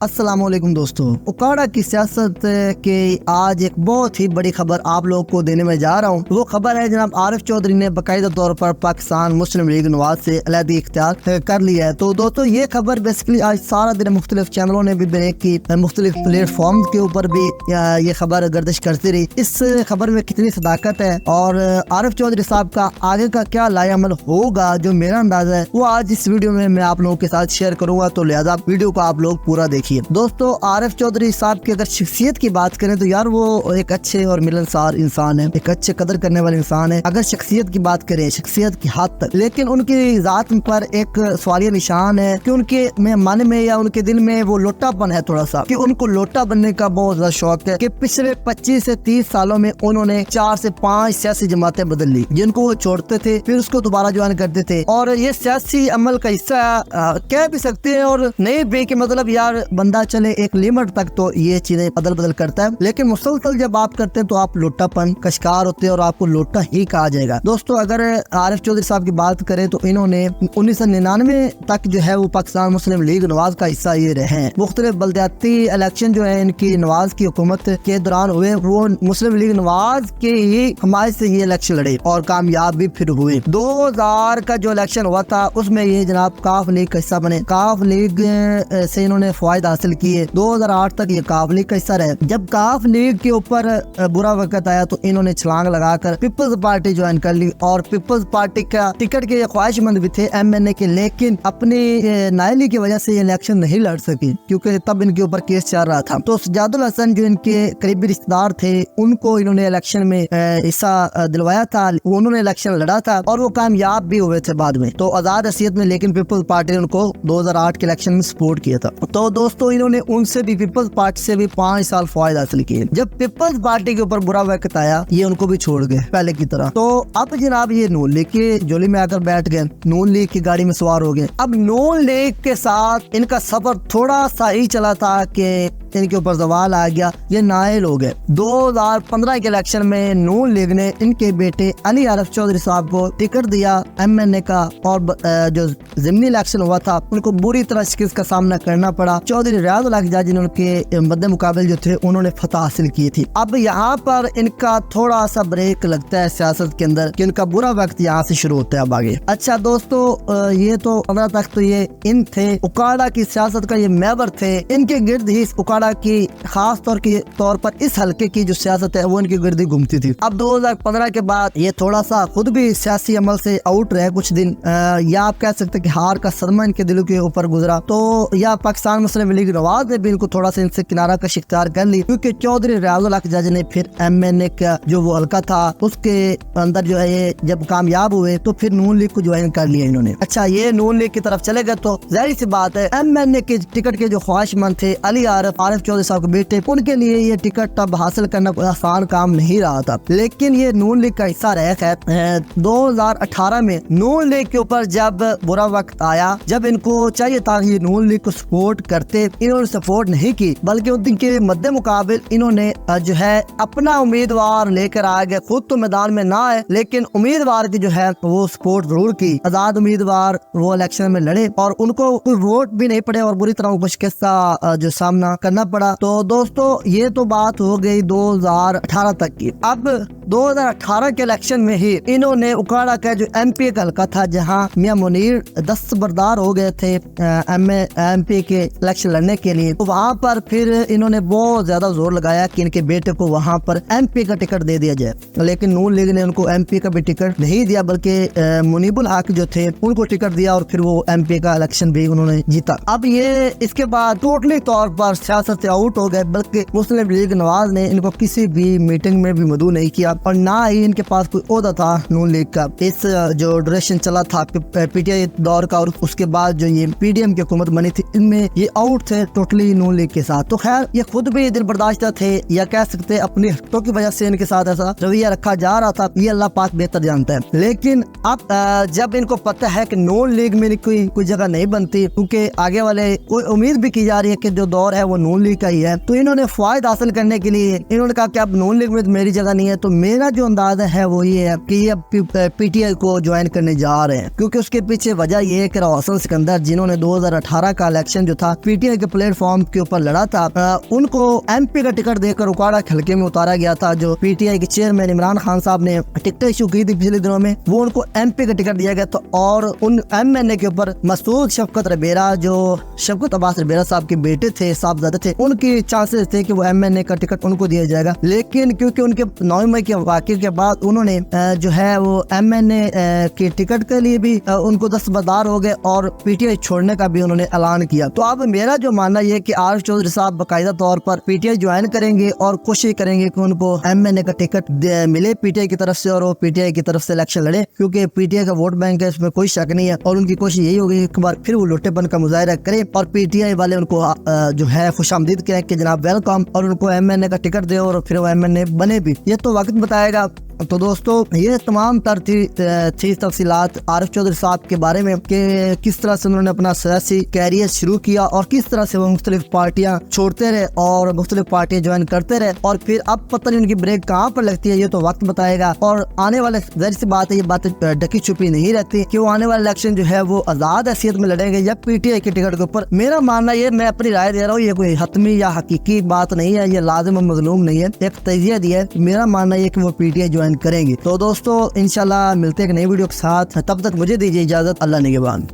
अस्सलाम वालेकुम दोस्तों, उकाड़ा की सियासत के आज एक बहुत ही बड़ी खबर आप लोगों को देने में जा रहा हूँ। वो खबर है जनाब आरिफ चौधरी ने बाकायदा तौर पर पाकिस्तान मुस्लिम लीग नवाज से अलहदी इख्तियार कर लिया है। तो दोस्तों ये खबर बेसिकली आज सारा दिन मुख्तलिफ चैनलों ने भी ब्रेक की, मुख्तलिफ प्लेटफॉर्म के ऊपर भी ये खबर गर्दिश करती रही। इस खबर में कितनी सदाकत है और आरिफ चौधरी साहब का आगे का क्या लाएअमल होगा, जो मेरा अंदाजा है वो आज इस वीडियो में मैं आप लोगों के साथ शेयर करूंगा। तो लिहाजा वीडियो को आप लोग पूरा देखिए। दोस्तों आरिफ चौधरी साहब की अगर शख्सियत की बात करें तो यार वो एक अच्छे और मिलनसार इंसान है, एक अच्छे कदर करने वाले इंसान है। अगर शख्सियत की बात करें, शख्सियत की हद तक, लेकिन उनकी जात पर एक सवालिया निशान है कि उनके मन में या उनके दिल में वो लोटापन है थोड़ा सा, कि उनको लोटा बनने का बहुत ज्यादा शौक है। कि पिछले 25 से 30 सालों में उन्होंने 4 से 5 सियासी जमातें बदल ली, जिनको वो छोड़ते थे फिर उसको दोबारा ज्वाइन करते थे। और ये सियासी अमल का हिस्सा कह भी सकते हैं और नहीं भी, कि मतलब यार बंदा चले एक लिमिट तक तो ये चीजें बदल बदल करता है, लेकिन मुसलसल जब आप करते हैं तो आप लोटापन का शिकार होते हैं और आपको लोटा ही कहा जाएगा। दोस्तों अगर आरिफ चौधरी साहब की बात करें तो इन्होंने 1999 तक जो है वो पाकिस्तान मुस्लिम लीग नवाज का हिस्सा ये रहे हैं। मुख्तलिफ बल्दियाती इलेक्शन जो है इनकी नवाज की हुकूमत के दौरान हुए, वो मुस्लिम लीग नवाज के ही हमारे से ये इलेक्शन लड़े और कामयाब भी फिर हुए। 2000 का जो इलेक्शन हुआ था उसमें ये जनाब काफ लीग का हिस्सा बने, काफ लीग से इन्होंने फायदा हासिल किए। 2008 तक ये काफ लीग का हिस्सा रहे। जब काफ लीग के ऊपर बुरा वक्त आया तो इन्होंने छलांग लगाकर पीपल्स पार्टी ज्वाइन कर ली और पीपल्स पार्टी का टिकट के ख्वाहिशमंद भी थे MNA के, लेकिन अपनी नाअहली की वजह से ये इलेक्शन नहीं लड़ सकी क्योंकि तब इनके ऊपर केस चल रहा था। तो सजादुल हसन जो इनके करीबी रिश्तेदार थे उनको इन्होंने इलेक्शन में हिस्सा दिलवाया था, उन्होंने इलेक्शन लड़ा था और वो कामयाब भी हुए थे बाद में, तो आजाद हैसियत में। लेकिन पीपल्स पार्टी ने उनको 2008 के इलेक्शन में सपोर्ट किया था। तो दोस्तों इन्होंने उनसे भी, पीपल्स पार्टी से भी 5 साल फायदा हासिल किए। जब पीपल्स पार्टी के ऊपर बुरा वक्त आया ये उनको भी छोड़ गए पहले की तरह। तो अब जनाब ये नून लीग की झोली में आकर बैठ गए, नून लीग की गाड़ी में सवार हो गए। अब नून लीग के साथ इनका सफर थोड़ा सा ही चला था कि इनके ऊपर सवाल आ गया, ये नाइल हो गए। 2015 के इलेक्शन में नून लीग ने इनके बेटे अली आरिफ चौधरी साहब को टिकट दिया MNA का, और जो ज़िमनी इलेक्शन हुआ था उनको बुरी तरह शिकस्त का सामना करना पड़ा। चौधरी रियाजुल हक जज ने उनके मद्दे मुकाबले जो थे उन्होंने फतह हासिल की थी। अब यहाँ पर इनका थोड़ा सा ब्रेक लगता है सियासत के अंदर, कि इनका बुरा वक्त यहाँ से शुरू होता है अब आगे। अच्छा दोस्तों ये तो 15 तक तो ये इन थे, उकाड़ा की सियासत का ये महवर थे, इनके गिर्द ही उकाड़ा की खास तौर पर इस हल्के की जो सियासत है वो इनकी गिर्द घूमती थी। अब 2015 के बाद ये थोड़ा सा खुद भी सियासी अमल से आउट रहे कुछ दिन, या आप कह सकते हैं कि हार का सदमा इनके दिलों के ऊपर गुजरा। तो या पाकिस्तान मुस्लिम लीग नवाज ने भी इनको थोड़ा सा इनसे किनारा कश इख्तियार कर ली, क्योंकि चौधरी रियाजुल हक जज ने फिर MNA का जो वो हल्का था उसके अंदर जो है ये जब कामयाब हुए तो फिर नून लीग को ज्वाइन कर लिया इन्होंने। अच्छा ये नून लीग की तरफ चले गए तो जाहिर सी बात है MNA के टिकट के जो ख्वाहिशमंद थे अली आरिफ चौधरी साहब के बेटे, उनके लिए ये टिकट तब हासिल करना कोई आसान काम नहीं रहा था। लेकिन ये नून लीग का हिस्सा रहे। खैर 2018 में नून लीग के ऊपर जब बुरा वक्त आया, जब इनको चाहिए था कि नून लीग को सपोर्ट करते, इन्होंने सपोर्ट नहीं की, बल्कि उनके मद्दे मुकाबिल इन्होंने जो है अपना उम्मीदवार लेकर आ गए। खुद तो मैदान में ना आए लेकिन उम्मीदवार की जो है वो सपोर्ट जरूर की। आजाद उम्मीदवार वो इलेक्शन में लड़े और उनको कोई वोट भी नहीं पड़े और बुरी तरह मुश्किल का जो सामना करना पड़ा। तो दोस्तों ये तो बात हो गई 2018 तक की। अब 2018 के इलेक्शन में ही इन्होंने उकाड़ा का जो MP का हल्का था, जहां मियां मुनीर दस्तबरदार हो गए थे MP के इलेक्शन लड़ने के लिए, तो वहां पर फिर इन्होंने बहुत ज्यादा जोर लगाया कि इनके बेटे को वहां पर MP का टिकट दे दिया जाए। लेकिन नून लीग ने उनको MP का भी टिकट नहीं दिया, बल्कि मुनीबुल हक जो थे उनको टिकट दिया और फिर वो MP का इलेक्शन भी उन्होंने जीता। अब ये इसके बाद टोटली तौर पर सियासत से आउट हो गए, बल्कि मुस्लिम लीग नवाज ने इनको किसी भी मीटिंग में भी मदऊ नहीं किया और ना ही इनके पास कोई ओहदा था नून लीग का। इस जो ड्यूरेशन चला था PTI दौर का और उसके बाद जो ये PDM की हुकूमत बनी थी, इनमें ये आउट थे टोटली नून लीग के साथ। तो खैर ये खुद भी दिल बर्दाश्त थे, या कह सकते अपनी हरकतों की वजह से इनके साथ ऐसा रवैया रखा जा रहा था, ये अल्लाह पाक बेहतर जानता है। लेकिन अब जब इनको पता है कि नून लीग में कोई जगह नहीं बनती, क्योंकि आगे वाले कोई उम्मीद भी की जा रही है कि जो दौर है वो नून लीग का ही है, तो इन्होंने फायदा हासिल करने के लिए इन्होंने कहा कि अब नून लीग में तो मेरी जगह नहीं है, तो मेरा जो अंदाजा है वो ये है कि ये पीटीआई को ज्वाइन करने जा रहे हैं, क्योंकि उसके पीछे वजह ये है कि रोशन सिकंदर जिन्होंने 2018 का इलेक्शन जो था पीटीआई के प्लेटफॉर्म के ऊपर लड़ा था, उनको एमपी का टिकट देकर उकाड़ा हल्के में उतारा गया था। जो पीटीआई के चेयरमैन इमरान खान साहब ने टिकट इशू की थी पिछले दिनों में, वो उनको एमपी का टिकट दिया गया था और उन एमएनए के ऊपर मसूद शफकत रबेरा, जो शफकत अब्बास रबेरा साहब के बेटे थे, साहबजादे थे, उनकी चांसेस थे कि वो एमएनए का टिकट उनको दिया जाएगा। लेकिन क्योंकि उनके 9 मई के वाक़े के बाद उन्होंने जो है वो एमएनए के टिकट के लिए भी उनको दस्तबरदार हो गए और पीटीआई छोड़ने का भी उन्होंने ऐलान किया। तो अब मेरा जो मानना यह कि आरिफ चौधरी साहब बाकायदा तौर पर पीटीआई ज्वाइन करेंगे और कोशिश करेंगे कि उनको एमएनए का टिकट मिले पीटीआई की तरफ से और वो पीटीआई की तरफ से इलेक्शन लड़े, क्योंकि पीटीआई का वोट बैंक है, इसमें कोई शक नहीं है। और उनकी कोशिश यही होगी एक बार फिर वो लोटेपन का मुजाहरा करें और पीटीआई वाले उनको जो है खुशामदीद करें कि जनाब वेलकम, और उनको एमएनए का टिकट दे और फिर वो एमएनए बने भी। ये तो वक्त बताएगा। तो दोस्तों ये तमाम थी तफसीलात आरिफ चौधरी साहब के बारे में कि किस तरह से उन्होंने अपना सियासी कैरियर शुरू किया और किस तरह से वो मुख्तलिफ पार्टियां छोड़ते रहे और मुख्तलिफ पार्टियां ज्वाइन करते रहे, और फिर अब पता नहीं उनकी ब्रेक कहाँ पर लगती है, ये तो वक्त बताएगा। और आने वाले जाहिर सी बात है, ये बातें ढकी छुपी नहीं रहती कि वो आने वाले इलेक्शन जो है वो आजाद हैसियत में लड़ेंगे या पीटीआई के टिकट के ऊपर। मेरा मानना ये, मैं अपनी राय दे रहा हूँ, ये कोई हतमी या हकीकी बात नहीं है, ये लाजिम और मजलूम नहीं है, एक तजिया दिया है। मेरा मानना ये कि वो पीटीआई ज्वाइन करेंगे। तो दोस्तों इंशाल्लाह मिलते हैं एक नई वीडियो के साथ, तब तक मुझे दीजिए इजाजत। अल्लाह निगहबान।